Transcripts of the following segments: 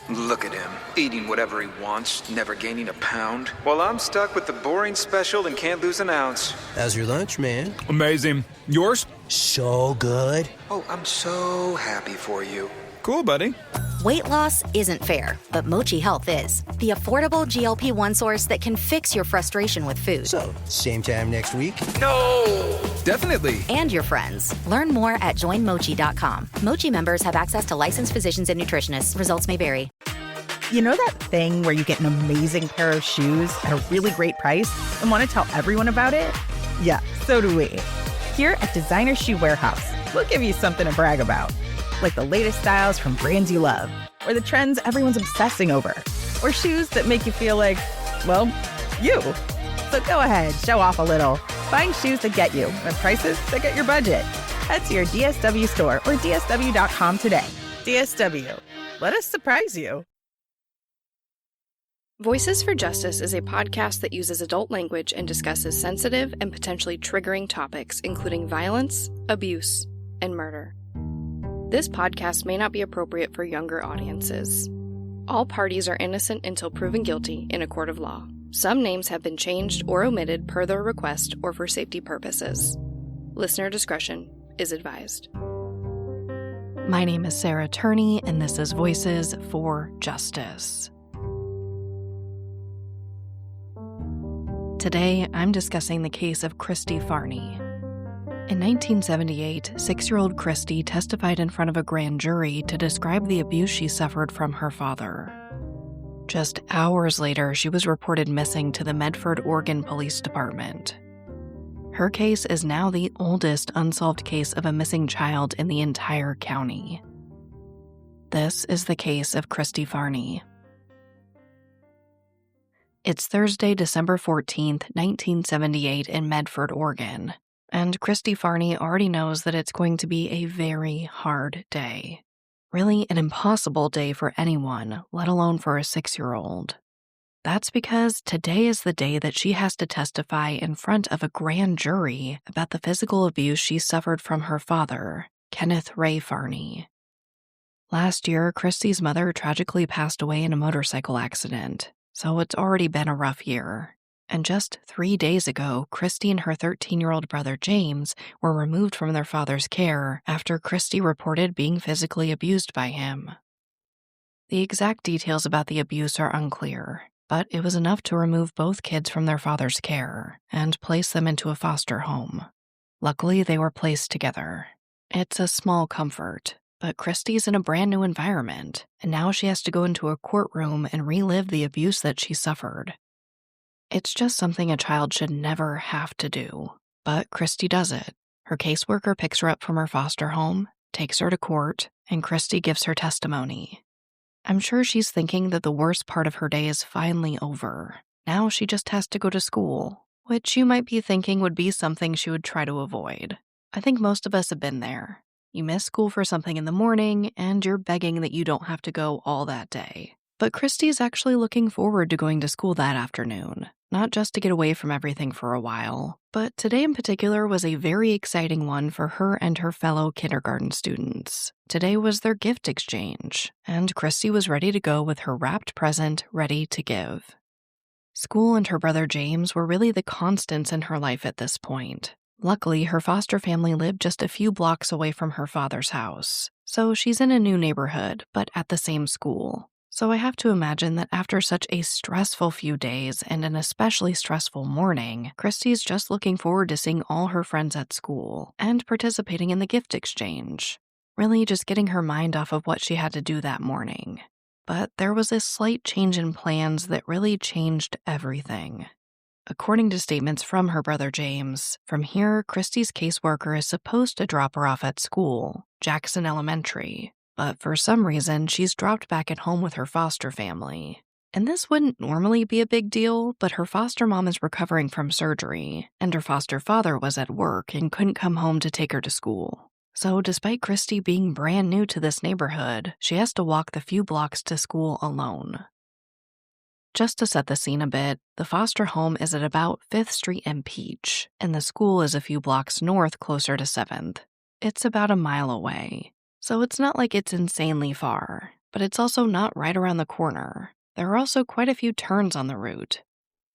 Look at him, eating whatever he wants, never gaining a pound, while I'm stuck with the boring special and can't lose an ounce. How's your lunch, man? Amazing. Yours? So good. Oh, I'm so happy for you. Cool, buddy. Weight loss isn't fair, but Mochi Health is. The affordable GLP-1 source that can fix your frustration with food. So, same time next week? No! Definitely. And your friends. Learn more at joinmochi.com. Mochi members have access to licensed physicians and nutritionists. Results may vary. You know that thing where you get an amazing pair of shoes at a really great price and want to tell everyone about it? Yeah, so do we. Here at Designer Shoe Warehouse, we'll give you something to brag about. Like the latest styles from brands you love, or the trends everyone's obsessing over, or shoes that make you feel like, well, you. So go ahead, show off a little. Find shoes that get you at prices that get your budget. Head to your DSW store or DSW.com today. DSW. Let us surprise you. Voices for Justice is a podcast that uses adult language and discusses sensitive and potentially triggering topics, including violence, abuse, and murder. This podcast may not be appropriate for younger audiences. All parties are innocent until proven guilty in a court of law. Some names have been changed or omitted per their request or for safety purposes. Listener discretion is advised. My name is Sarah Turney, and this is Voices for Justice. Today, I'm discussing the case of Christie Farni. In 1978, 6-year-old Christi testified in front of a grand jury to describe the abuse she suffered from her father. Just hours later, she was reported missing to the Medford Police Department. Her case is now the oldest unsolved case of a missing child in the entire county. This is the case of Christie Farni. It's Thursday, December 14th, 1978 in Medford, Oregon. And Christie Farni already knows that it's going to be a very hard day. Really an impossible day for anyone, let alone for a 6-year-old. That's because today is the day that she has to testify in front of a grand jury about the physical abuse she suffered from her father, Kenneth Ray Farni. Last year, Christie's mother tragically passed away in a motorcycle accident, so it's already been a rough year. And just 3 days ago, Christie and her 13-year-old brother James were removed from their father's care after Christie reported being physically abused by him. The exact details about the abuse are unclear, but it was enough to remove both kids from their father's care and place them into a foster home. Luckily, they were placed together. It's a small comfort, but Christie's in a brand new environment, and now she has to go into a courtroom and relive the abuse that she suffered. It's just something a child should never have to do, but Christie does it. Her caseworker picks her up from her foster home, takes her to court, and Christie gives her testimony. I'm sure she's thinking that the worst part of her day is finally over. Now she just has to go to school, which you might be thinking would be something she would try to avoid. I think most of us have been there. You miss school for something in the morning, and you're begging that you don't have to go all that day. But Christie's actually looking forward to going to school that afternoon, not just to get away from everything for a while, but today in particular was a very exciting one for her and her fellow kindergarten students. Today was their gift exchange, and Christie was ready to go with her wrapped present ready to give. School and her brother James were really the constants in her life at this point. Luckily, her foster family lived just a few blocks away from her father's house, so she's in a new neighborhood, but at the same school. So I have to imagine that after such a stressful few days and an especially stressful morning, Christie's just looking forward to seeing all her friends at school and participating in the gift exchange. Really just getting her mind off of what she had to do that morning. But there was a slight change in plans that really changed everything. According to statements from her brother James, from here, Christie's caseworker is supposed to drop her off at school, Jackson Elementary. But for some reason, she's dropped back at home with her foster family. And this wouldn't normally be a big deal, but her foster mom is recovering from surgery, and her foster father was at work and couldn't come home to take her to school. So despite Christie being brand new to this neighborhood, she has to walk the few blocks to school alone. Just to set the scene a bit, the foster home is at about 5th Street and Peach, and the school is a few blocks north closer to 7th. It's about a mile away. So it's not like it's insanely far, but it's also not right around the corner. There are also quite a few turns on the route.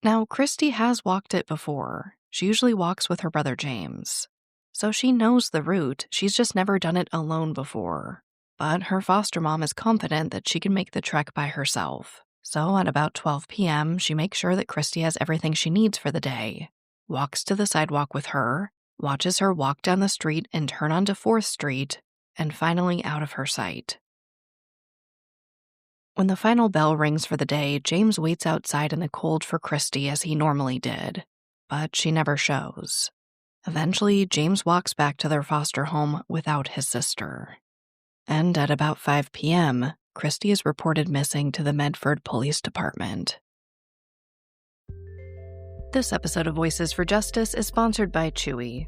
Now, Christi has walked it before. She usually walks with her brother James. So she knows the route, she's just never done it alone before. But her foster mom is confident that she can make the trek by herself. So at about 12 p.m., she makes sure that Christi has everything she needs for the day, walks to the sidewalk with her, watches her walk down the street and turn onto 4th Street, and finally out of her sight. When the final bell rings for the day, James waits outside in the cold for Christi as he normally did, but she never shows. Eventually, James walks back to their foster home without his sister. And at about 5 p.m., Christi is reported missing to the Medford Police Department. This episode of Voices for Justice is sponsored by Chewy.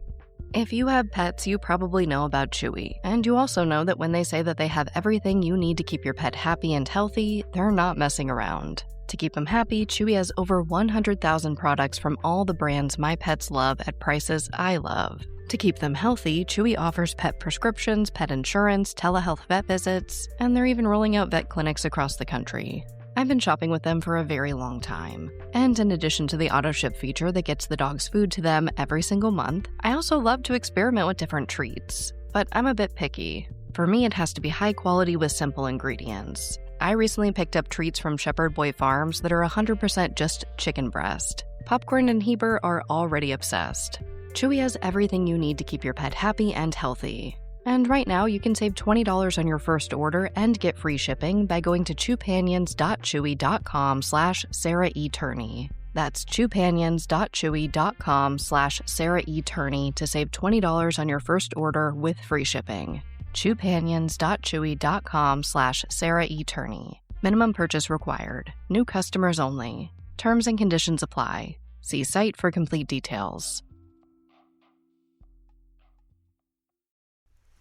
If you have pets, you probably know about Chewy, and you also know that when they say that they have everything you need to keep your pet happy and healthy, they're not messing around. To keep them happy, Chewy has over 100,000 products from all the brands my pets love at prices I love. To keep them healthy, Chewy offers pet prescriptions, pet insurance, telehealth vet visits, and they're even rolling out vet clinics across the country. I've been shopping with them for a very long time. And in addition to the auto-ship feature that gets the dog's food to them every single month, I also love to experiment with different treats. But I'm a bit picky. For me, it has to be high quality with simple ingredients. I recently picked up treats from Shepherd Boy Farms that are 100% just chicken breast. Popcorn and Heber are already obsessed. Chewy has everything you need to keep your pet happy and healthy. And right now, you can save $20 on your first order and get free shipping by going to chewpanions.chewy.com/Sarah E. Turney. That's chewpanions.chewy.com/Sarah E. Turney to save $20 on your first order with free shipping. chewpanions.chewy.com/Sarah E. Turney. Minimum purchase required. New customers only. Terms and conditions apply. See site for complete details.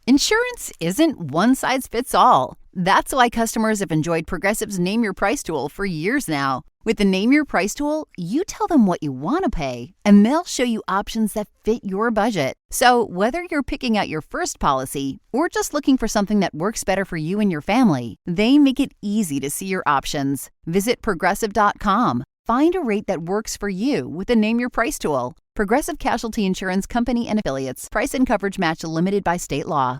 Insurance isn't one size fits all. That's why customers have enjoyed Progressive's Name Your Price tool for years now. With the Name Your Price tool, you tell them what you want to pay, and they'll show you options that fit your budget. So whether you're picking out your first policy or just looking for something that works better for you and your family, they make it easy to see your options. Visit Progressive.com. Find a rate that works for you with the Name Your Price tool. Progressive Casualty Insurance Company and Affiliates. Price and coverage match limited by state law.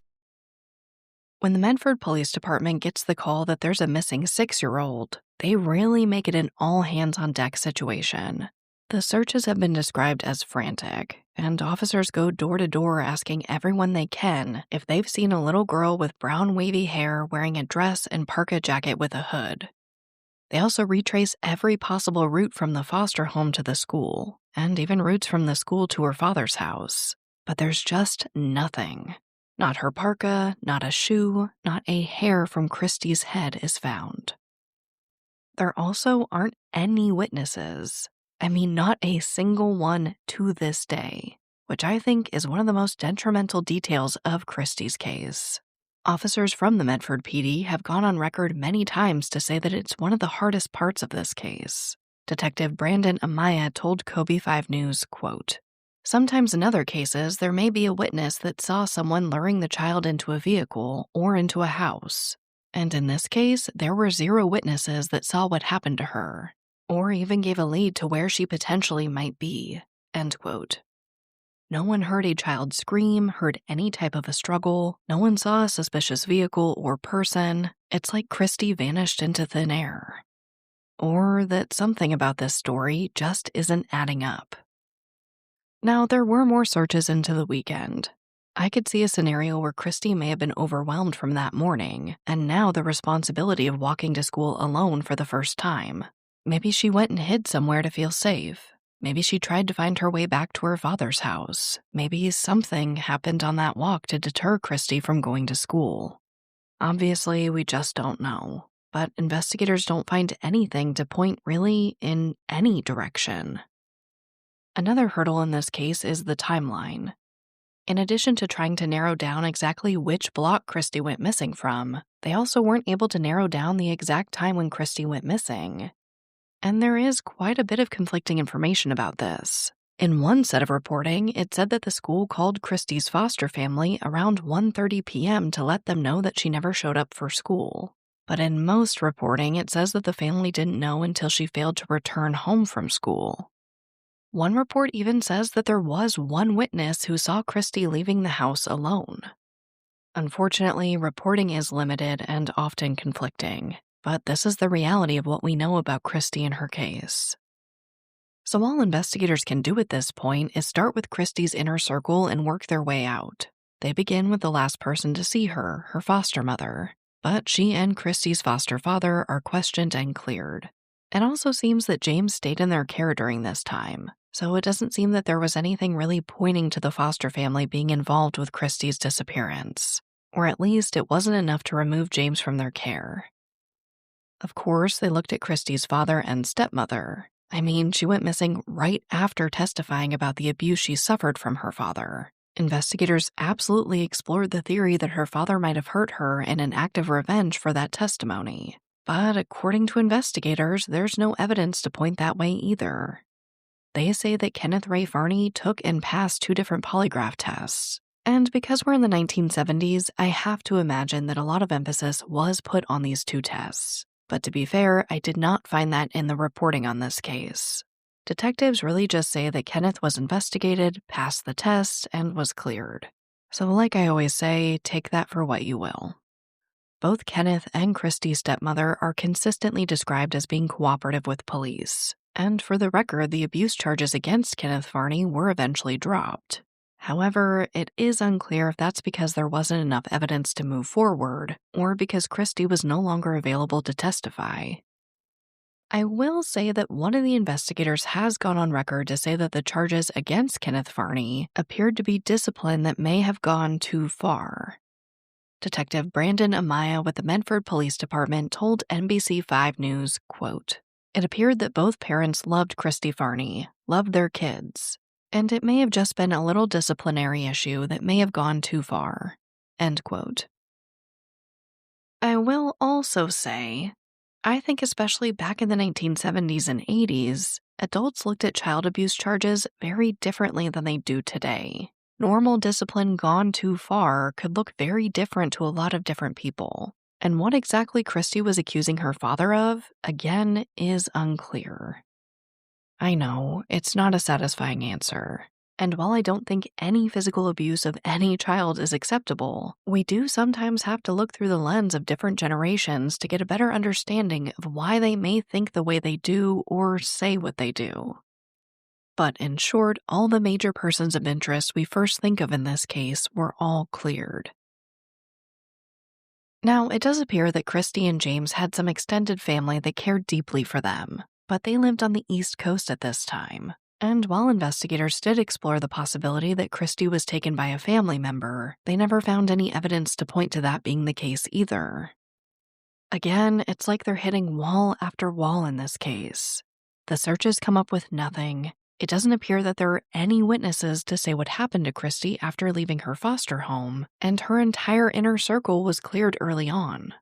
When the Medford Police Department gets the call that there's a missing 6-year-old, they really make it an all-hands-on-deck situation. The searches have been described as frantic, and officers go door to door asking everyone they can if they've seen a little girl with brown wavy hair wearing a dress and parka jacket with a hood. They also retrace every possible route from the foster home to the school, and even routes from the school to her father's house. But there's just nothing. Not her parka, not a shoe, not a hair from Christie's head is found. There also aren't any witnesses. I mean, not a single one to this day, which I think is one of the most detrimental details of Christie's case. Officers from the Medford PD have gone on record many times to say that it's one of the hardest parts of this case. Detective Brandon Amaya told Kobe 5 News, quote, "Sometimes in other cases, there may be a witness that saw someone luring the child into a vehicle or into a house. And in this case, there were 0 witnesses that saw what happened to her, or even gave a lead to where she potentially might be." End quote. No one heard a child scream, heard any type of a struggle. No one saw a suspicious vehicle or person. It's like Christi vanished into thin air. Or that something about this story just isn't adding up. Now, there were more searches into the weekend. I could see a scenario where Christi may have been overwhelmed from that morning, and now the responsibility of walking to school alone for the first time. Maybe she went and hid somewhere to feel safe. Maybe she tried to find her way back to her father's house. Maybe something happened on that walk to deter Christi from going to school. Obviously, we just don't know. But investigators don't find anything to point really in any direction. Another hurdle in this case is the timeline. In addition to trying to narrow down exactly which block Christi went missing from, they also weren't able to narrow down the exact time when Christi went missing. And there is quite a bit of conflicting information about this. In one set of reporting, it said that the school called Christi's foster family around 1:30 p.m. to let them know that she never showed up for school. But in most reporting, it says that the family didn't know until she failed to return home from school. One report even says that there was one witness who saw Christi leaving the house alone. Unfortunately, reporting is limited and often conflicting, but this is the reality of what we know about Christi and her case. So all investigators can do at this point is start with Christi's inner circle and work their way out. They begin with the last person to see her, her foster mother, but she and Christi's foster father are questioned and cleared. It also seems that James stayed in their care during this time, so it doesn't seem that there was anything really pointing to the foster family being involved with Christi's disappearance, or at least it wasn't enough to remove James from their care. Of course, they looked at Christi's father and stepmother. I mean, she went missing right after testifying about the abuse she suffered from her father. Investigators absolutely explored the theory that her father might have hurt her in an act of revenge for that testimony. But according to investigators, there's no evidence to point that way either. They say that Kenneth Ray Farni took and passed 2 different polygraph tests. And because we're in the 1970s, I have to imagine that a lot of emphasis was put on these 2 tests. But to be fair, I did not find that in the reporting on this case. Detectives really just say that Kenneth was investigated, passed the test, and was cleared. So like I always say, take that for what you will. Both Kenneth and Christi's stepmother are consistently described as being cooperative with police. And for the record, the abuse charges against Kenneth Farni were eventually dropped. However, it is unclear if that's because there wasn't enough evidence to move forward, or because Christi was no longer available to testify. I will say that one of the investigators has gone on record to say that the charges against Kenneth Farni appeared to be discipline that may have gone too far. Detective Brandon Amaya with the Medford Police Department told NBC5 News, quote, "It appeared that both parents loved Christie Farni, loved their kids, and it may have just been a little disciplinary issue that may have gone too far." End quote. I will also say, I think especially back in the 1970s and 80s, adults looked at child abuse charges very differently than they do today. Normal discipline gone too far could look very different to a lot of different people. And what exactly Christi was accusing her father of, again, is unclear. I know, it's not a satisfying answer. And while I don't think any physical abuse of any child is acceptable, we do sometimes have to look through the lens of different generations to get a better understanding of why they may think the way they do or say what they do. But in short, all the major persons of interest we first think of in this case were all cleared. Now, it does appear that Christi and James had some extended family that cared deeply for them, but they lived on the East Coast at this time. And while investigators did explore the possibility that Christi was taken by a family member, they never found any evidence to point to that being the case either. Again, it's like they're hitting wall after wall in this case. The searches come up with nothing. It doesn't appear that there are any witnesses to say what happened to Christi after leaving her foster home, and her entire inner circle was cleared early on.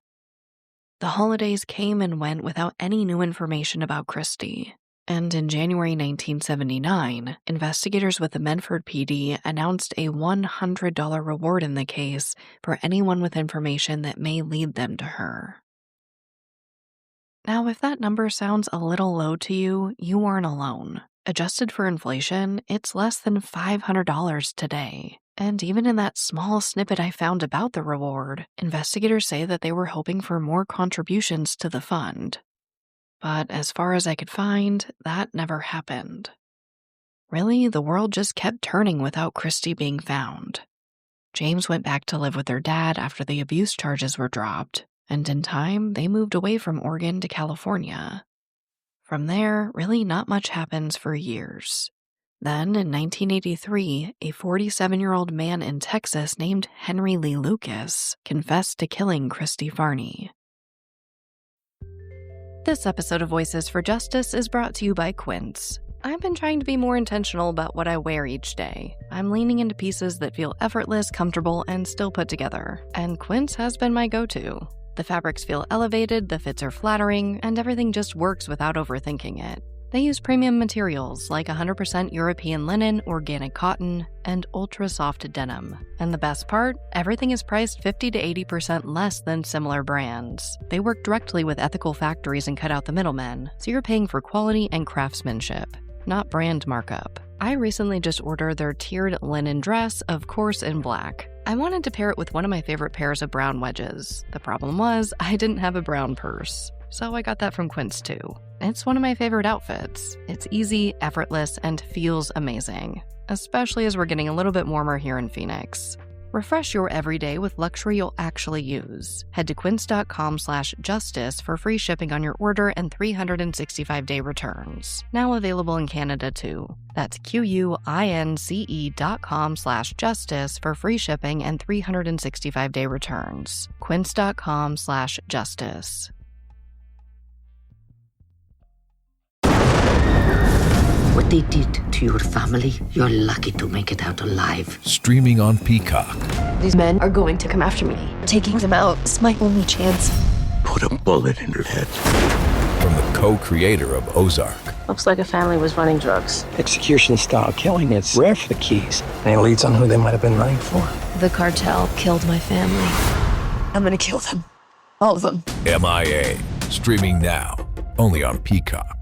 The holidays came and went without any new information about Christi. And in January 1979, investigators with the Medford PD announced a $100 reward in the case for anyone with information that may lead them to her. Now, if that number sounds a little low to you, you aren't alone. Adjusted for inflation, it's less than $500 today. And even in that small snippet I found about the reward, investigators say that they were hoping for more contributions to the fund. But as far as I could find, that never happened. Really, the world just kept turning without Christi being found. James went back to live with their dad after the abuse charges were dropped, and in time, they moved away from Oregon to California. From there, really not much happens for years. Then, in 1983, a 47-year-old man in Texas named Henry Lee Lucas confessed to killing Christie Farni. This episode of Voices for Justice is brought to you by Quince. I've been trying to be more intentional about what I wear each day. I'm leaning into pieces that feel effortless, comfortable, and still put together, and Quince has been my go-to. The fabrics feel elevated, the fits are flattering, and everything just works without overthinking it. They use premium materials like 100% European linen, organic cotton, and ultra-soft denim. And the best part? Everything is priced 50 to 80% less than similar brands. They work directly with ethical factories and cut out the middlemen, so you're paying for quality and craftsmanship, not brand markup. I recently just ordered their tiered linen dress, of course in black. I wanted to pair it with one of my favorite pairs of brown wedges. The problem was, I didn't have a brown purse. So I got that from Quince too. It's one of my favorite outfits. It's easy, effortless, and feels amazing, especially as we're getting a little bit warmer here in Phoenix. Refresh your everyday with luxury you'll actually use. Head to quince.com/justice for free shipping on your order and 365-day returns. Now available in Canada too. That's QUINCE.com/justice for free shipping and 365-day returns. Quince.com/justice. What they did to your family, you're lucky to make it out alive. Streaming on Peacock. These men are going to come after me. Taking them out is my only chance. Put a bullet in her head. From the co-creator of Ozark. Looks like a family was running drugs. Execution-style killing is rare for the Keys. And it leads on who they might have been running for. The cartel killed my family. I'm gonna kill them. All of them. MIA. Streaming now. Only on Peacock.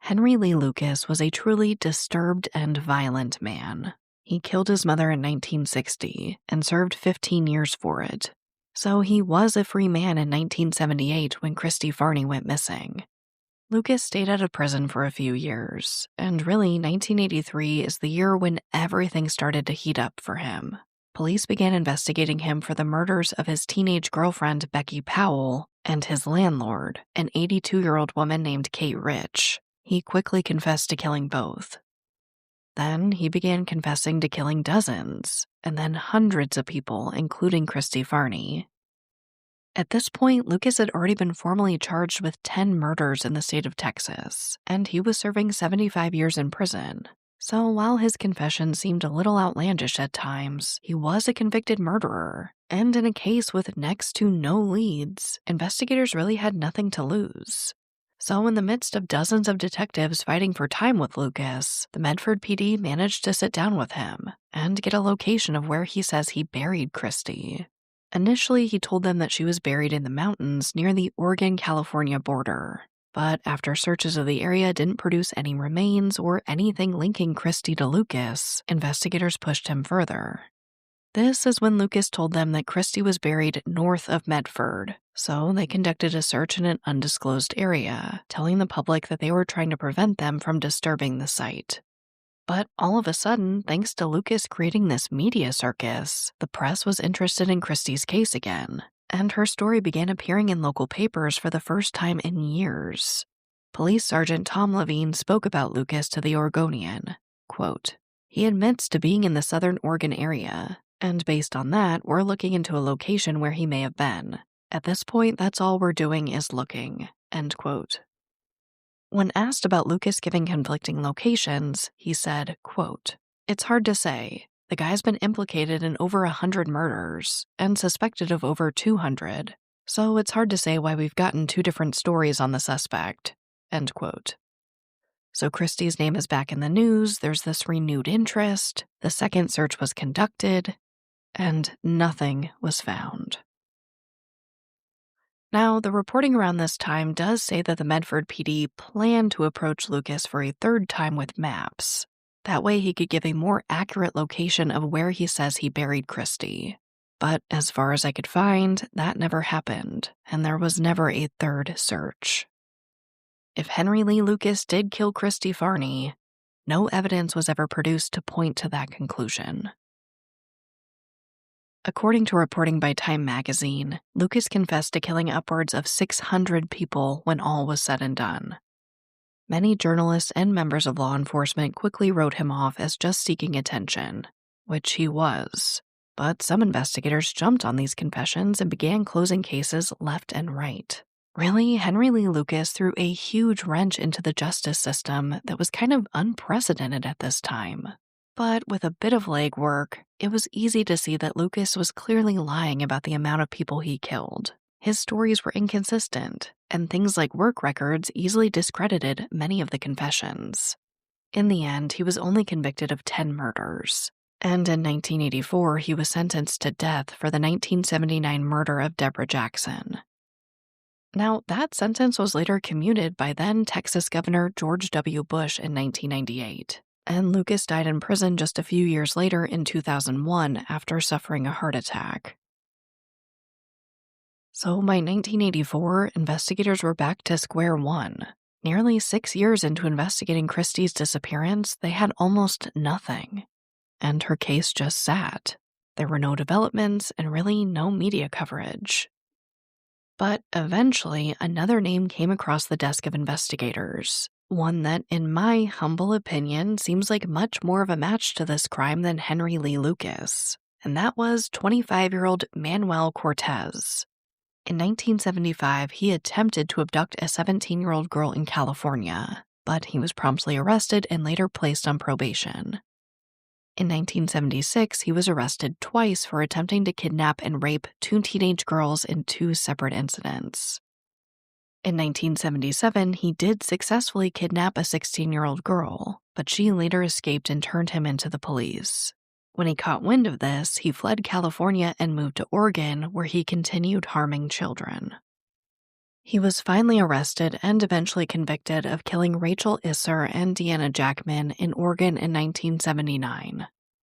Henry Lee Lucas was a truly disturbed and violent man. He killed his mother in 1960 and served 15 years for it. So he was a free man in 1978 when Christie Farni went missing. Lucas stayed out of prison for a few years, and really 1983 is the year when everything started to heat up for him. Police began investigating him for the murders of his teenage girlfriend Becky Powell and his landlord, an 82-year-old woman named Kate Rich. He quickly confessed to killing both. Then he began confessing to killing dozens, and then hundreds of people, including Christie Farni. At this point, Lucas had already been formally charged with 10 murders in the state of Texas, and he was serving 75 years in prison. So while his confession seemed a little outlandish at times, he was a convicted murderer, and in a case with next to no leads, investigators really had nothing to lose. So in the midst of dozens of detectives fighting for time with Lucas, the Medford PD managed to sit down with him and get a location of where he says he buried Christi. Initially, he told them that she was buried in the mountains near the Oregon-California border, but after searches of the area didn't produce any remains or anything linking Christi to Lucas, investigators pushed him further. This is when Lucas told them that Christi was buried north of Medford, so they conducted a search in an undisclosed area, telling the public that they were trying to prevent them from disturbing the site. But all of a sudden, thanks to Lucas creating this media circus, the press was interested in Christi's case again, and her story began appearing in local papers for the first time in years. Police Sergeant Tom Levine spoke about Lucas to the Oregonian. Quote, "He admits to being in the southern Oregon area, and based on that, we're looking into a location where he may have been. At this point, that's all we're doing is looking." End quote. When asked about Lucas giving conflicting locations, he said, quote, "It's hard to say. The guy's been implicated in over 100 murders and suspected of over 200, so it's hard to say why we've gotten two different stories on the suspect." End quote. So Christi's name is back in the news, there's this renewed interest, the second search was conducted, and nothing was found. Now, the reporting around this time does say that the Medford PD planned to approach Lucas for a third time with maps. That way he could give a more accurate location of where he says he buried Christi. But as far as I could find, that never happened, and there was never a third search. If Henry Lee Lucas did kill Christie Farni, no evidence was ever produced to point to that conclusion. According to reporting by Time magazine, Lucas confessed to killing upwards of 600 people when all was said and done. Many journalists and members of law enforcement quickly wrote him off as just seeking attention, which he was. But some investigators jumped on these confessions and began closing cases left and right. Really, Henry Lee Lucas threw a huge wrench into the justice system that was kind of unprecedented at this time. But with a bit of legwork, it was easy to see that Lucas was clearly lying about the amount of people he killed. his stories were inconsistent, and things like work records easily discredited many of the confessions. In the end, he was only convicted of 10 murders, and in 1984 he was sentenced to death for the 1979 murder of Deborah Jackson. Now, that sentence was later commuted by then Texas Governor George W. Bush in 1998, and Lucas died in prison just a few years later in 2001 after suffering a heart attack. So by 1984, investigators were back to square one. Nearly 6 years into investigating Christie's disappearance, they had almost nothing. And her case just sat. There were no developments and really no media coverage. But eventually, another name came across the desk of investigators, one that, in my humble opinion, seems like much more of a match to this crime than Henry Lee Lucas, and that was 25-year-old Manuel Cortez. In 1975, he attempted to abduct a 17-year-old girl in California, but he was promptly arrested and later placed on probation. In 1976, he was arrested twice for attempting to kidnap and rape 2 teenage girls in 2 separate incidents. In 1977, he did successfully kidnap a 16-year-old girl, but she later escaped and turned him into the police. When he caught wind of this, he fled California and moved to Oregon, where he continued harming children. He was finally arrested and eventually convicted of killing Rachel Isser and Deanna Jackman in Oregon in 1979.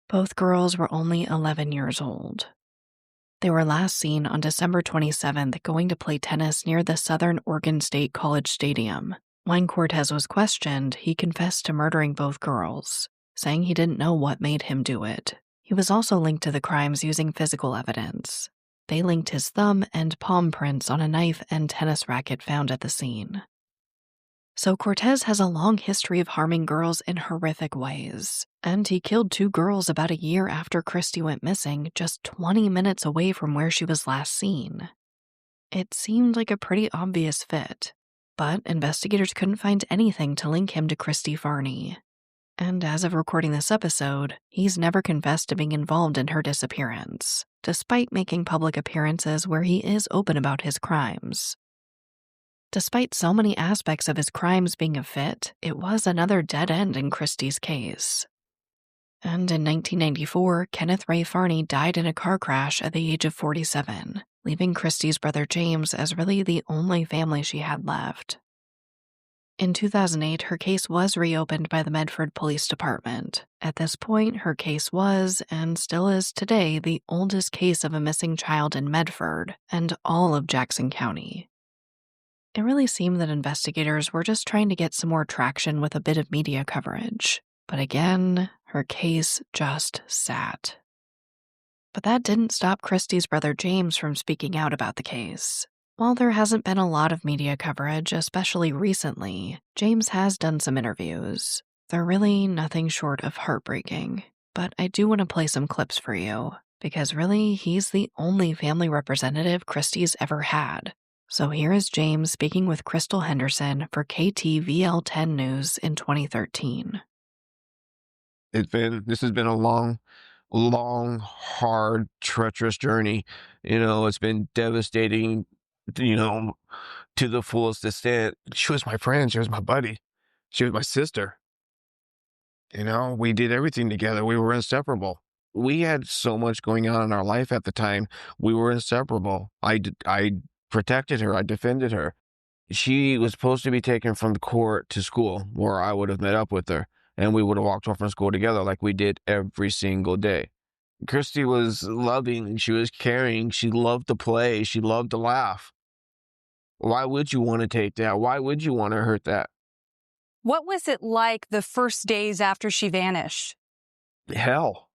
Both girls were only 11 years old. They were last seen on December 27th going to play tennis near the Southern Oregon State College Stadium. When Cortez was questioned, he confessed to murdering both girls, saying he didn't know what made him do it. He was also linked to the crimes using physical evidence. They linked his thumb and palm prints on a knife and tennis racket found at the scene. So Cortez has a long history of harming girls in horrific ways, and he killed 2 girls about a year after Christi went missing, just 20 minutes away from where she was last seen. It seemed like a pretty obvious fit, but investigators couldn't find anything to link him to Christie Farni. And as of recording this episode, he's never confessed to being involved in her disappearance, despite making public appearances where he is open about his crimes. Despite so many aspects of his crimes being a fit, it was another dead end in Christie's case. And in 1994, Kenneth Ray Farni died in a car crash at the age of 47, leaving Christie's brother James as really the only family she had left. In 2008, her case was reopened by the Medford Police Department. At this point, her case was, and still is today, the oldest case of a missing child in Medford and all of Jackson County. It really seemed that investigators were just trying to get some more traction with a bit of media coverage. But again, her case just sat. But that didn't stop Christie's brother James from speaking out about the case. While there hasn't been a lot of media coverage, especially recently, James has done some interviews. They're really nothing short of heartbreaking, but I do want to play some clips for you, because really, he's the only family representative Christie's ever had. So here is James speaking with Crystal Henderson for KTVL 10 News in 2013. This has been a long, hard, treacherous journey. It's been devastating, to the fullest extent. She was my friend. She was my buddy. She was my sister. We did everything together. We were inseparable. We had so much going on in our life at the time. We were inseparable. I protected her. I defended her. She was supposed to be taken from the court to school where I would have met up with her, and we would have walked home from school together like we did every single day. Christi was loving, she was caring, she loved to play, she loved to laugh. Why would you want to take that? Why would you want to hurt that? What was it like the first days after she vanished? Hell.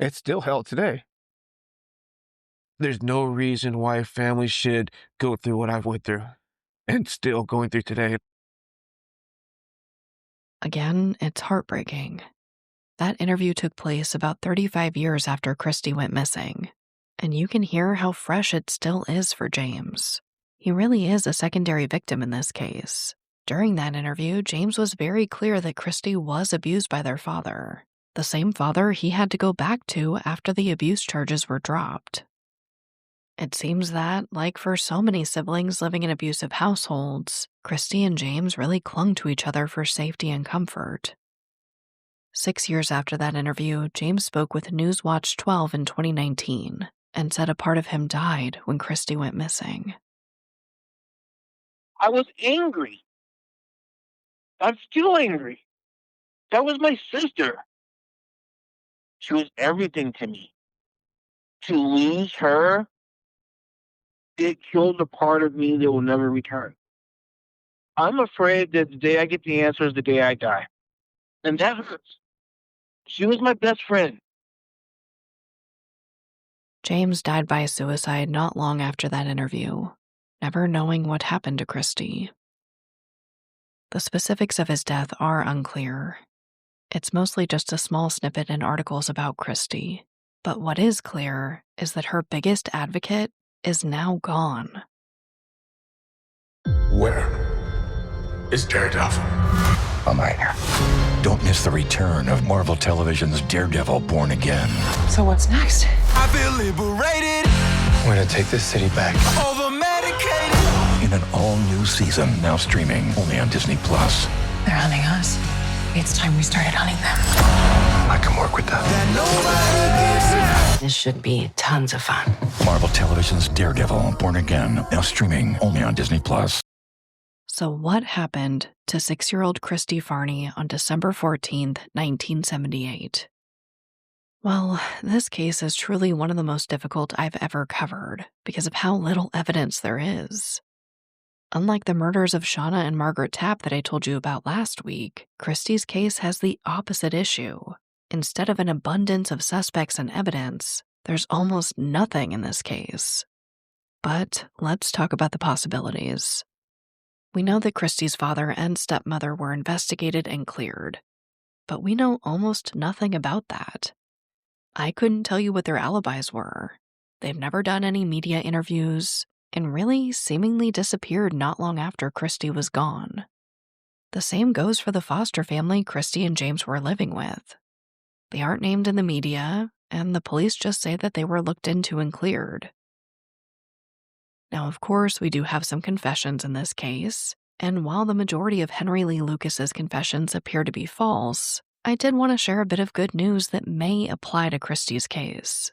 It's still hell today. There's no reason why a family should go through what I went through and still going through today. Again, it's heartbreaking. That interview took place about 35 years after Christi went missing, and you can hear how fresh it still is for James. He really is a secondary victim in this case. During that interview, James was very clear that Christi was abused by their father, the same father he had to go back to after the abuse charges were dropped. It seems that, like for so many siblings living in abusive households, Christi and James really clung to each other for safety and comfort. 6 years after that interview, James spoke with Newswatch 12 in 2019 and said a part of him died when Christi went missing. I was angry. I'm still angry. That was my sister. She was everything to me. To lose her, it killed a part of me that will never return. I'm afraid that the day I get the answer is the day I die. And that hurts. She was my best friend. James died by suicide not long after that interview, never knowing what happened to Christi. The specifics of his death are unclear. It's mostly just a small snippet in articles about Christi. But what is clear is that her biggest advocate is now gone. Where is Daredevil? I'm right here. Don't miss the return of Marvel Television's Daredevil Born Again. So what's next? I feel liberated. We're gonna take this city back. Over medicated. In an all-new season, now streaming only on Disney+. They're hunting us. It's time we started hunting them. I can work with that. This should be tons of fun. Marvel Television's Daredevil Born Again, now streaming only on Disney+. So what happened to 6-year-old Christie Farni on December 14th, 1978? Well, this case is truly one of the most difficult I've ever covered because of how little evidence there is. Unlike the murders of Shauna and Margaret Tapp that I told you about last week, Christie's case has the opposite issue. Instead of an abundance of suspects and evidence, there's almost nothing in this case. But let's talk about the possibilities. We know that Christie's father and stepmother were investigated and cleared, but we know almost nothing about that. I couldn't tell you what their alibis were. They've never done any media interviews, and really seemingly disappeared not long after Christi was gone. The same goes for the foster family Christi and James were living with. They aren't named in the media, and the police just say that they were looked into and cleared. Now, of course, we do have some confessions in this case, and while the majority of Henry Lee Lucas's confessions appear to be false, I did want to share a bit of good news that may apply to Christie's case.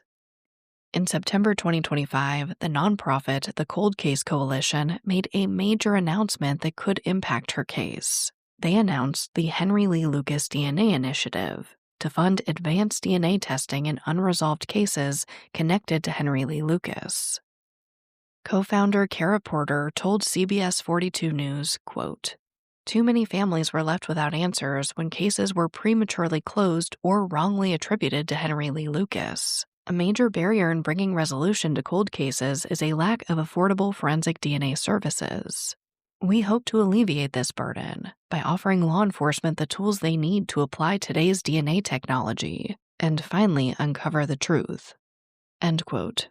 In September 2025, the nonprofit The Cold Case Coalition made a major announcement that could impact her case. They announced the Henry Lee Lucas DNA Initiative to fund advanced DNA testing in unresolved cases connected to Henry Lee Lucas. Co-founder Kara Porter told CBS 42 News, quote, "Too many families were left without answers when cases were prematurely closed or wrongly attributed to Henry Lee Lucas. A major barrier in bringing resolution to cold cases is a lack of affordable forensic DNA services. We hope to alleviate this burden by offering law enforcement the tools they need to apply today's DNA technology and finally uncover the truth." End quote.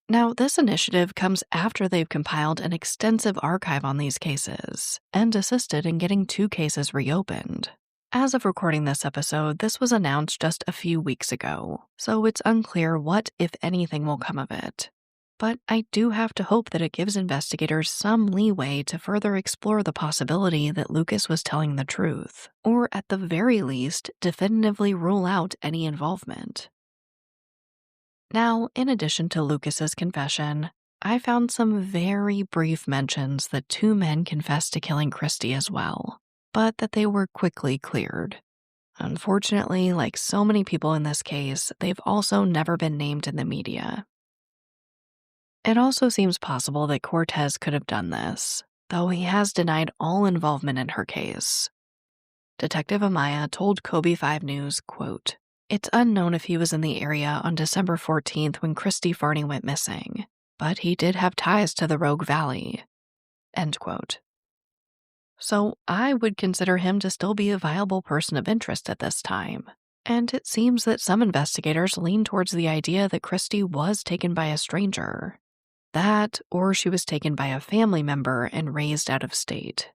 Now, this initiative comes after they've compiled an extensive archive on these cases and assisted in getting 2 cases reopened. As of recording this episode, this was announced just a few weeks ago, so it's unclear what, if anything, will come of it. But I do have to hope that it gives investigators some leeway to further explore the possibility that Lucas was telling the truth, or at the very least, definitively rule out any involvement. Now, in addition to Lucas's confession, I found some very brief mentions that 2 men confessed to killing Christi as well, but that they were quickly cleared. Unfortunately, like so many people in this case, they've also never been named in the media. It also seems possible that Cortez could have done this, though he has denied all involvement in her case. Detective Amaya told Kobe 5 News, quote, "It's unknown if he was in the area on December 14th when Christie Farni went missing, but he did have ties to the Rogue Valley." End quote. So I would consider him to still be a viable person of interest at this time. And it seems that some investigators lean towards the idea that Christi was taken by a stranger. That, or she was taken by a family member and raised out of state.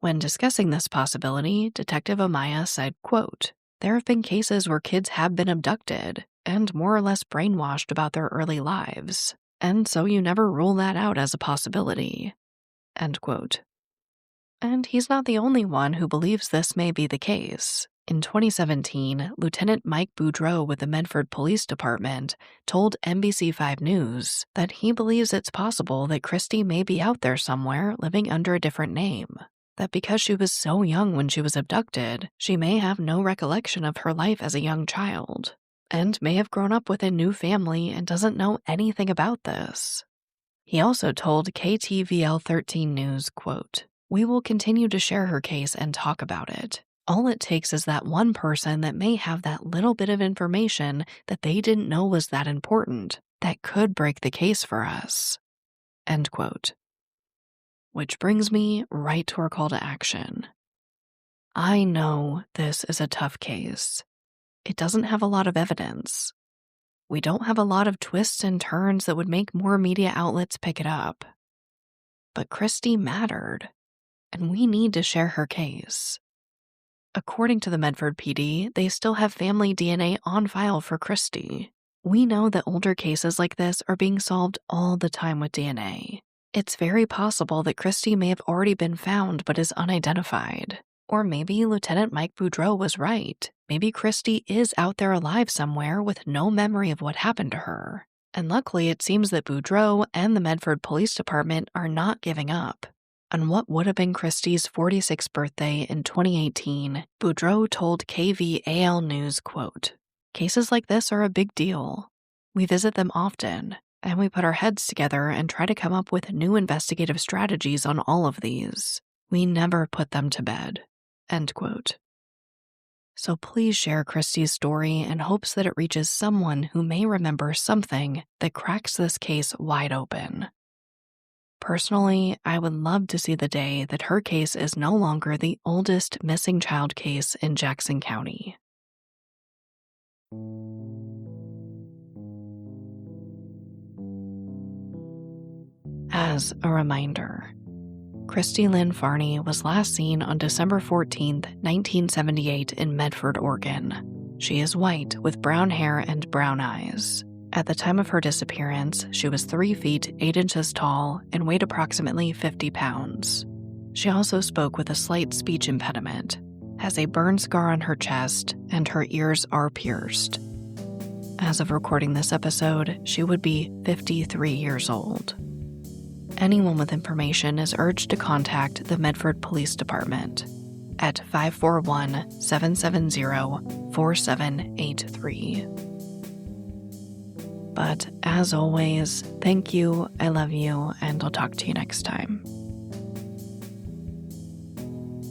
When discussing this possibility, Detective Amaya said, quote, "There have been cases where kids have been abducted and more or less brainwashed about their early lives. and so you never rule that out as a possibility." End quote. And he's not the only one who believes this may be the case. In 2017, Lieutenant Mike Boudreau with the Medford Police Department told NBC5 News that he believes it's possible that Christi may be out there somewhere living under a different name. That because she was so young when she was abducted, she may have no recollection of her life as a young child, and may have grown up with a new family and doesn't know anything about this. He also told KTVL 13 News, quote, "We will continue to share her case and talk about it. All it takes is that one person that may have that little bit of information that they didn't know was that important, that could break the case for us." End quote. Which brings me right to our call to action. I know this is a tough case. It doesn't have a lot of evidence. We don't have a lot of twists and turns that would make more media outlets pick it up. But Christi mattered, and we need to share her case. According to the Medford PD, they still have family DNA on file for Christi. We know that older cases like this are being solved all the time with DNA. It's very possible that Christi may have already been found but is unidentified. Or maybe Lieutenant Mike Boudreau was right. Maybe Christi is out there alive somewhere with no memory of what happened to her. And luckily, it seems that Boudreau and the Medford Police Department are not giving up. On what would have been Christi's 46th birthday in 2018, Boudreau told KVAL News, quote, "Cases like this are a big deal. We visit them often, and we put our heads together and try to come up with new investigative strategies on all of these. We never put them to bed." End quote. So please share Christi's story in hopes that it reaches someone who may remember something that cracks this case wide open. Personally, I would love to see the day that her case is no longer the oldest missing child case in Jackson County. As a reminder, Christie Lynn Farni was last seen on December 14th, 1978 in Medford, Oregon. She is white with brown hair and brown eyes. At the time of her disappearance, she was 3 feet 8 inches tall and weighed approximately 50 pounds. She also spoke with a slight speech impediment, has a burn scar on her chest, and her ears are pierced. As of recording this episode, she would be 53 years old. Anyone with information is urged to contact the Medford Police Department at 541-770-4783. But as always, thank you, I love you, and I'll talk to you next time.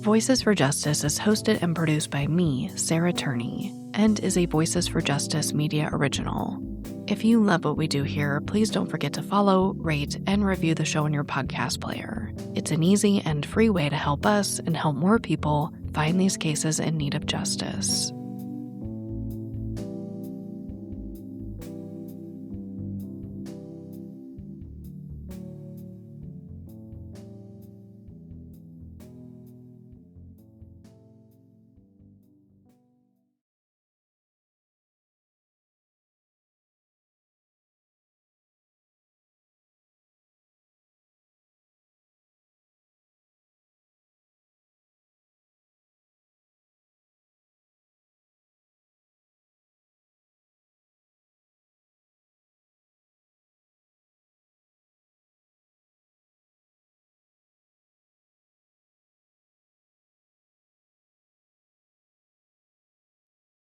Voices for Justice is hosted and produced by me, Sarah Turney, and is a Voices for Justice media original. If you love what we do here, please don't forget to follow, rate, and review the show in your podcast player. It's an easy and free way to help us and help more people find these cases in need of justice.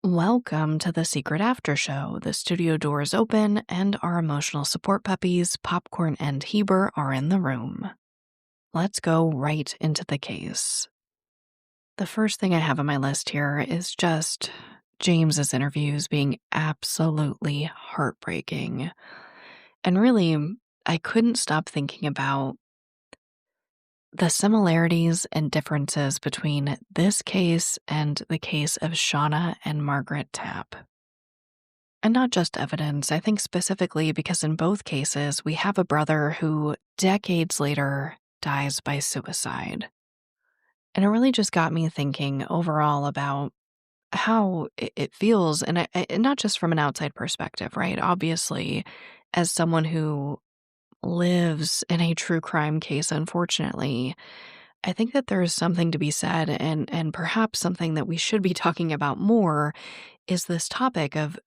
Welcome to the Secret After Show. The studio door is open and our emotional support puppies, Popcorn and Heber, are in the room. Let's go right into the case. The first thing I have on my list here is just James's interviews being absolutely heartbreaking. And really, I couldn't stop thinking about the similarities and differences between this case and the case of Shauna and Margaret Tapp. And not just evidence, I think specifically because in both cases, we have a brother who decades later dies by suicide. And it really just got me thinking overall about how it feels, and not just from an outside perspective, right? Obviously, as someone who lives in a true crime case, unfortunately, I think that there is something to be said, and perhaps something that we should be talking about more is this topic of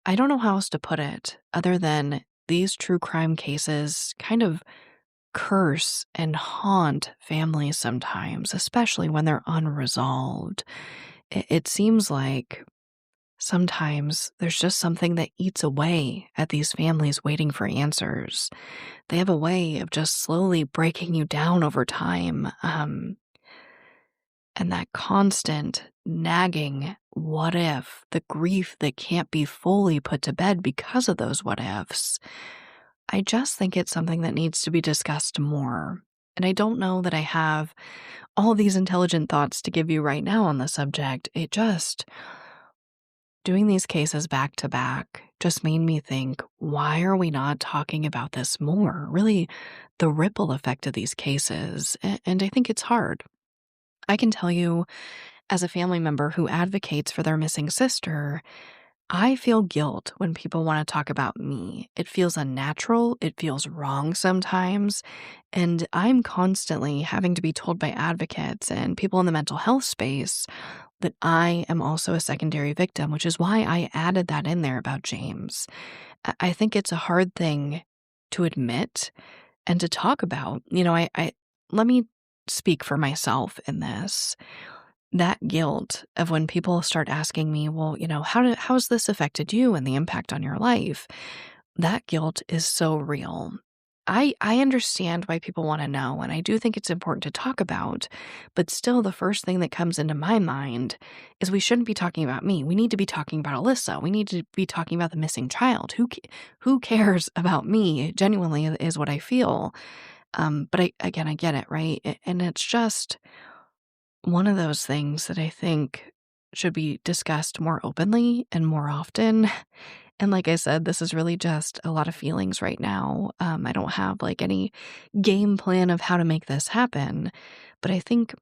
I don't know how else to put it other than these true crime cases kind of curse and haunt families sometimes, especially when they're unresolved. It seems like sometimes there's just something that eats away at these families waiting for answers. They have a way of just slowly breaking you down over time. And that constant nagging what if, the grief that can't be fully put to bed because of those what ifs. I just think it's something that needs to be discussed more. And I don't know that I have all these intelligent thoughts to give you right now on the subject. Doing these cases back to back just made me think, why are we not talking about this more? Really, the ripple effect of these cases. And I think it's hard. I can tell you, as a family member who advocates for their missing sister, I feel guilt when people want to talk about me. It feels unnatural. It feels wrong sometimes. And I'm constantly having to be told by advocates and people in the mental health space that I am also a secondary victim, which is why I added that in there about James. I think it's a hard thing to admit and to talk about. Let me speak for myself in this. That guilt of when people start asking me, well, how's this affected you and the impact on your life? That guilt is so real. I understand why people want to know, and I do think it's important to talk about, but still the first thing that comes into my mind is we shouldn't be talking about me. We need to be talking about Alyssa. We need to be talking about the missing child. Who cares about me? Genuinely is what I feel. But I get it, right? And it's just one of those things that I think should be discussed more openly and more often. And like I said, this is really just a lot of feelings right now. I don't have any game plan of how to make this happen, but I think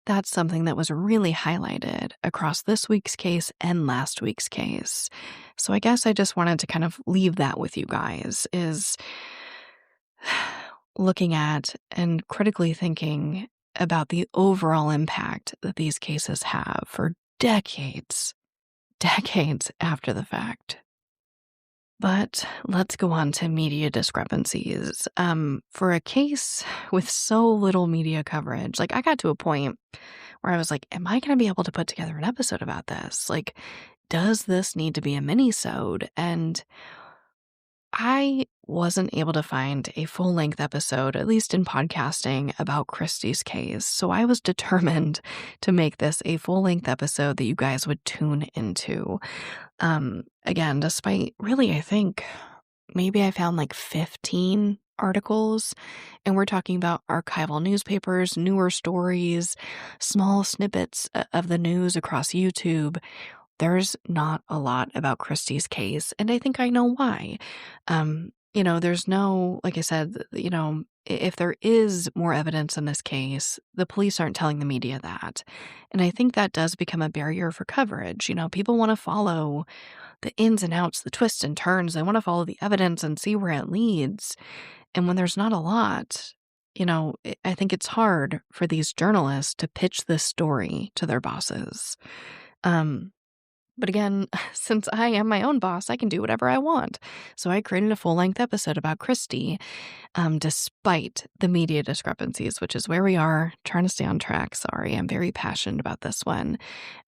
that's something that was really highlighted across this week's case and last week's case. So I guess I just wanted to kind of leave that with you guys, is looking at and critically thinking about the overall impact that these cases have for decades after the fact. But let's go on to media discrepancies. For a case with so little media coverage, I got to a point where I was like, am I going to be able to put together an episode about this? Does this need to be a mini-sode? And I wasn't able to find a full-length episode, at least in podcasting, about Christie's case. So I was determined to make this a full-length episode that you guys would tune into. Again, despite really, I think, maybe I found 15 articles, and we're talking about archival newspapers, newer stories, small snippets of the news across YouTube. There's not a lot about Christie's case, and I think I know why. There's no, like I said, if there is more evidence in this case, the police aren't telling the media that. And I think that does become a barrier for coverage. People want to follow the ins and outs, the twists and turns. They want to follow the evidence and see where it leads. And when there's not a lot, I think it's hard for these journalists to pitch this story to their bosses. But again, since I am my own boss, I can do whatever I want. So I created a full-length episode about Christi, despite the media discrepancies, which is where we are, trying to stay on track. Sorry, I'm very passionate about this one.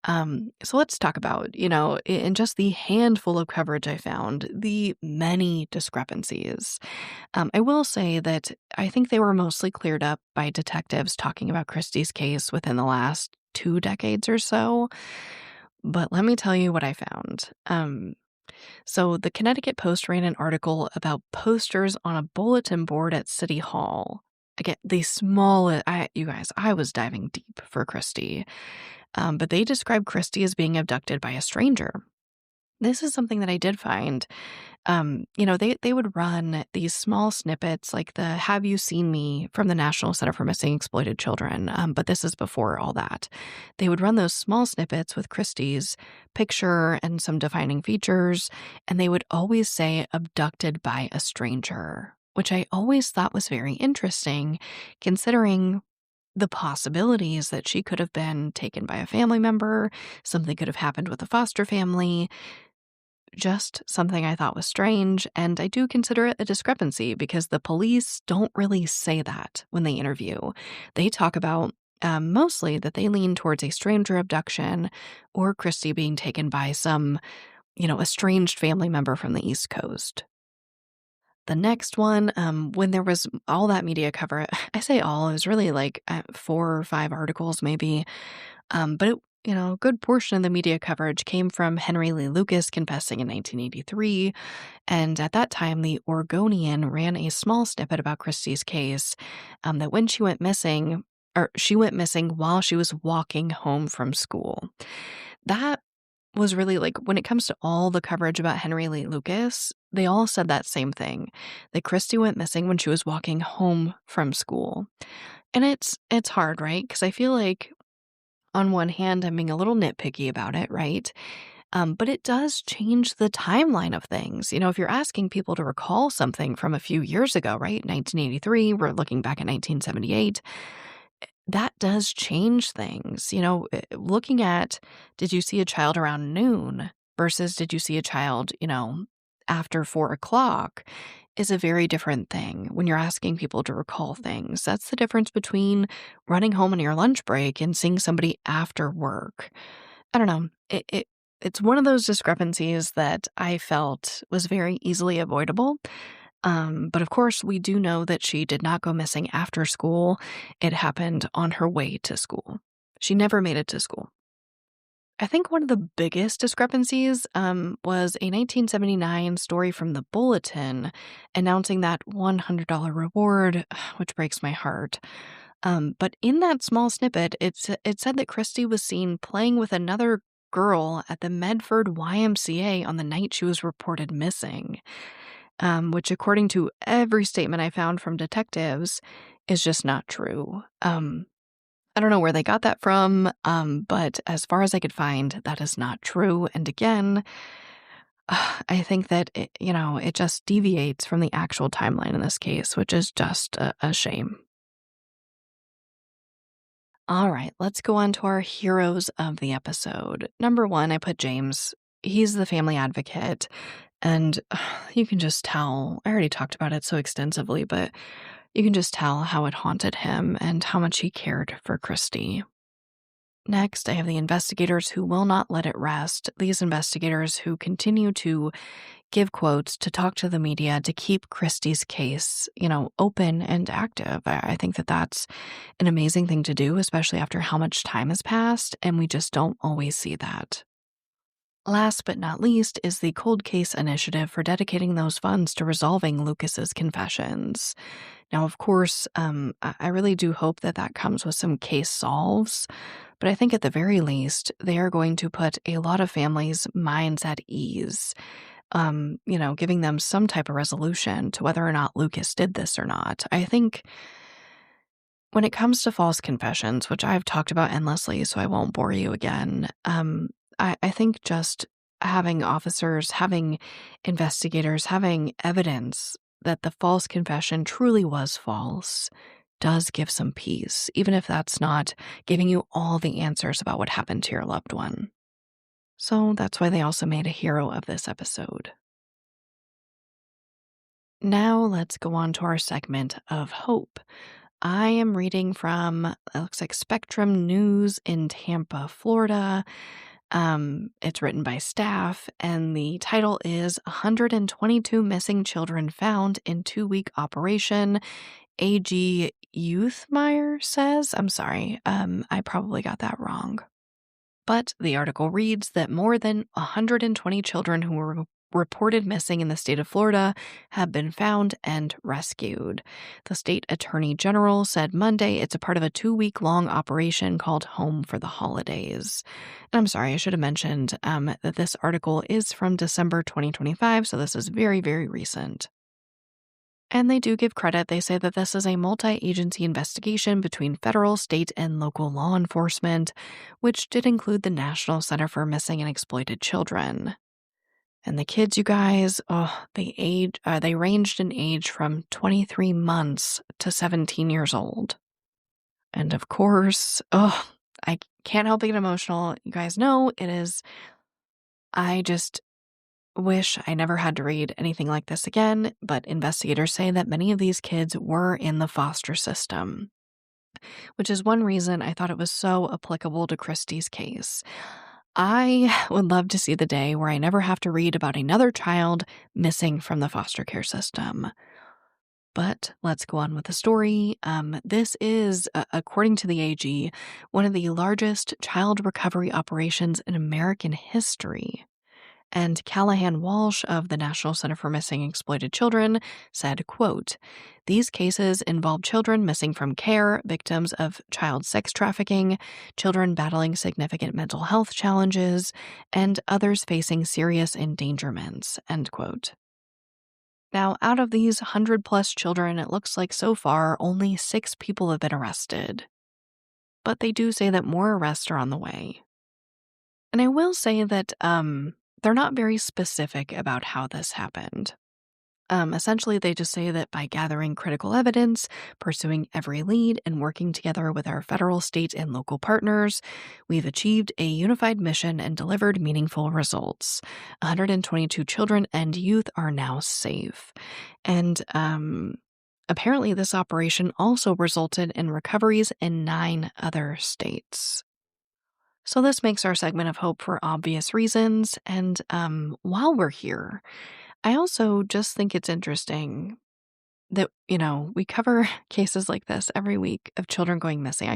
So let's talk about, in just the handful of coverage I found, the many discrepancies. I will say that I think they were mostly cleared up by detectives talking about Christie's case within the last 2 decades or so. But let me tell you what I found. So the Connecticut Post ran an article about posters on a bulletin board at City Hall. Again, you guys, I was diving deep for Christi. But they described Christi as being abducted by a stranger. This is something that I did find They would run these small snippets like the Have You Seen Me from the National Center for Missing Exploited Children. But this is before all that. They would run those small snippets with Christie's picture and some defining features, and they would always say abducted by a stranger, which I always thought was very interesting considering the possibilities that she could have been taken by a family member, something could have happened with a foster family. Just something I thought was strange, and I do consider it a discrepancy because the police don't really say that when they interview. They talk about mostly that they lean towards a stranger abduction or Christie being taken by some, estranged family member from the East Coast. The next one, when there was all that media cover, I say all, it was really like 4 or 5 articles maybe, but it, a good portion of the media coverage came from Henry Lee Lucas confessing in 1983. And at that time, the Oregonian ran a small snippet about Christie's case that when she went missing while she was walking home from school. That was really like, when it comes to all the coverage about Henry Lee Lucas, they all said that same thing, that Christie went missing when she was walking home from school. And it's hard, right? Because I feel like on one hand, I'm being a little nitpicky about it, right? But it does change the timeline of things. If you're asking people to recall something from a few years ago, right? 1983, we're looking back at 1978. That does change things. Looking at, did you see a child around noon versus did you see a child, after 4 o'clock is a very different thing when you're asking people to recall things. That's the difference between running home on your lunch break and seeing somebody after work. I don't know. It's one of those discrepancies that I felt was very easily avoidable. But of course, we do know that she did not go missing after school. It happened on her way to school. She never made it to school. I think one of the biggest discrepancies was a 1979 story from the Bulletin announcing that $100 reward, which breaks my heart. But in that small snippet, it said that Christie was seen playing with another girl at the Medford YMCA on the night she was reported missing, which, according to every statement I found from detectives, is just not true. I don't know where they got that from, but as far as I could find, that is not true. And again, I think that, it just deviates from the actual timeline in this case, which is just a shame. All right, let's go on to our heroes of the episode. Number 1, I put James. He's the family advocate, and you can just tell, I already talked about it so extensively, but you can just tell how it haunted him and how much he cared for Christie. Next, I have the investigators who will not let it rest. These investigators who continue to give quotes, to talk to the media, to keep Christie's case, open and active. I think that that's an amazing thing to do, especially after how much time has passed, and we just don't always see that. Last but not least is the Cold Case Initiative for dedicating those funds to resolving Lucas's confessions. Now, of course, I really do hope that that comes with some case solves, but I think at the very least, they are going to put a lot of families' minds at ease, giving them some type of resolution to whether or not Lucas did this or not. I think when it comes to false confessions, which I've talked about endlessly, so I won't bore you again, I think just having officers, having investigators, having evidence that the false confession truly was false does give some peace, even if that's not giving you all the answers about what happened to your loved one. So that's why they also made a hero of this episode. Now let's go on to our segment of hope. I am reading from, it looks like Spectrum News in Tampa, Florida. It's written by staff, and the title is 122 Missing Children Found in 2-Week Operation. A.G. Youthmeyer says, I'm sorry, I probably got that wrong. But the article reads that more than 120 children who reported missing in the state of Florida have been found and rescued. The state attorney general said Monday it's a part of a 2-week-long operation called Home for the Holidays. And I'm sorry, I should have mentioned that this article is from December 2025, so this is very, very recent. And they do give credit. They say that this is a multi-agency investigation between federal, state, and local law enforcement, which did include the National Center for Missing and Exploited Children. And the kids, you guys, they ranged in age from 23 months to 17 years old. And of course, I can't help but get emotional. You guys know it is. I just wish I never had to read anything like this again, but investigators say that many of these kids were in the foster system, which is one reason I thought it was so applicable to Christie's case. I would love to see the day where I never have to read about another child missing from the foster care system. But let's go on with the story. This is, according to the AG, one of the largest child recovery operations in American history. And Callahan Walsh of the National Center for Missing and Exploited Children said, quote, "These cases involve children missing from care, victims of child sex trafficking, children battling significant mental health challenges, and others facing serious endangerments," end quote. Now, out of these 100-plus children, it looks like so far only 6 people have been arrested. But they do say that more arrests are on the way. And I will say that, they're not very specific about how this happened. Essentially, they just say that by gathering critical evidence, pursuing every lead, and working together with our federal, state, and local partners, we've achieved a unified mission and delivered meaningful results. 122 children and youth are now safe. And apparently, this operation also resulted in recoveries in 9 other states. So this makes our segment of hope for obvious reasons, and while we're here, I also just think it's interesting that, we cover cases like this every week of children going missing.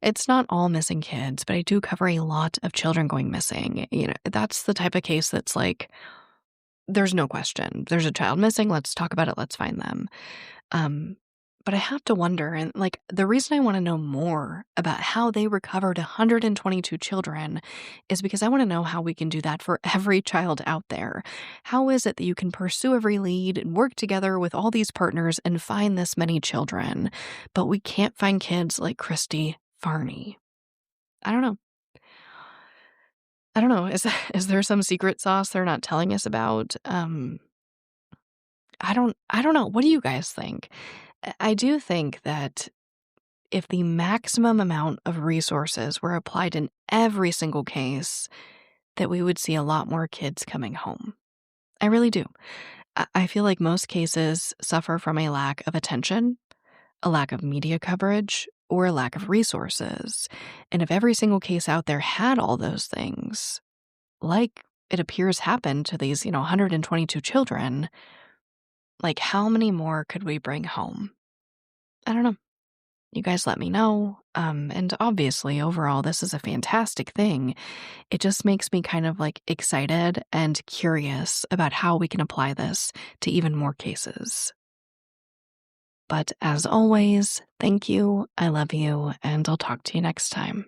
It's not all missing kids, but I do cover a lot of children going missing. That's the type of case that's like, there's no question. There's a child missing, let's talk about it, let's find them. But I have to wonder, and the reason I want to know more about how they recovered 122 children is because I want to know how we can do that for every child out there. How is it that you can pursue every lead and work together with all these partners and find this many children, but we can't find kids like Christie Farni? I don't know. Is there some secret sauce they're not telling us about? I don't know. What do you guys think? I do think that if the maximum amount of resources were applied in every single case, that we would see a lot more kids coming home. I really do. I feel like most cases suffer from a lack of attention, a lack of media coverage, or a lack of resources. And if every single case out there had all those things, like it appears happened to these, 122 children, how many more could we bring home? I don't know. You guys let me know. And obviously, overall, this is a fantastic thing. It just makes me kind of excited and curious about how we can apply this to even more cases. But as always, thank you, I love you, and I'll talk to you next time.